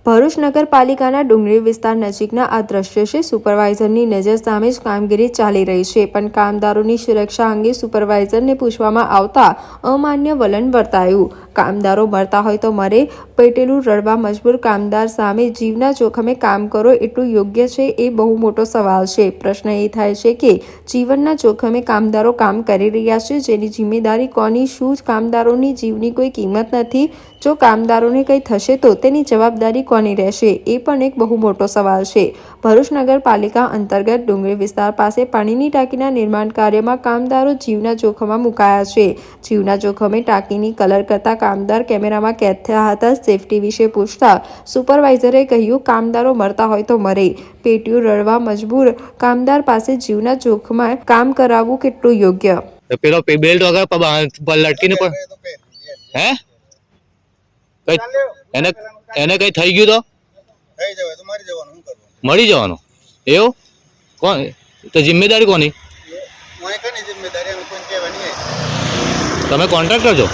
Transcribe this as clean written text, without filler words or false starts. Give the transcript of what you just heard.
ભરૂચ નગરપાલિકાના ડુંગરી વિસ્તાર નજીકના આ દ્રશ્ય છે। સુપરવાઇઝરની નજર સામે જ કામગીરી ચાલી રહી છે, પણ કામદારોની સુરક્ષા અંગે સુપરવાઇઝરને પૂછવામાં આવતા અમાન્ય વલણ વર્તાયું। કામદારો મરતા હોય તો મરે, પેટેલું રડવા મજબૂર કામદાર સામે જીવના જોખમે કામ કરો એટલું યોગ્ય છે? એ બહુ મોટો સવાલ છે। પ્રશ્ન એ થાય છે કે જીવનના જોખમે કામદારો કામ કરી રહ્યા છે, જેની જિમ્મેદારી કોની? શું કામદારોની જીવની કોઈ કિંમત નથી? જો કામદારોને કંઈ થશે તો તેની જવાબદારી કોની રહેશે? એ પણ એક બહુ મોટો સવાલ છે। ભરૂચ નગરપાલિકા અંતર્ગત ડુંગરી વિસ્તાર પાસે પાણીની ટાંકીના નિર્માણ કાર્યમાં કામદારો જીવના જોખમમાં મુકાયા છે। જીવના જોખમે ટાંકીની કલર કરતા કામદાર કેમેરામાં કેદ થયા હતા। સેફટી વિશે પૂછતા સુપરવાઇઝરે કહ્યું, કામદારો મરતા હોય તો મરે, પેટીયું રડવા મજબૂર કામદાર પાસે જીવના જોખમાં કામ કરાવવું કેટલું યોગ્ય? પેલો બેલ્ટ વગર લટકીને પણ હે એને કઈ થઈ ગયું તો મરી જવાનું એવું? કોણ તો જિમ્મેદારી કોની? તમે કોન્ટ્રાક્ટર છો?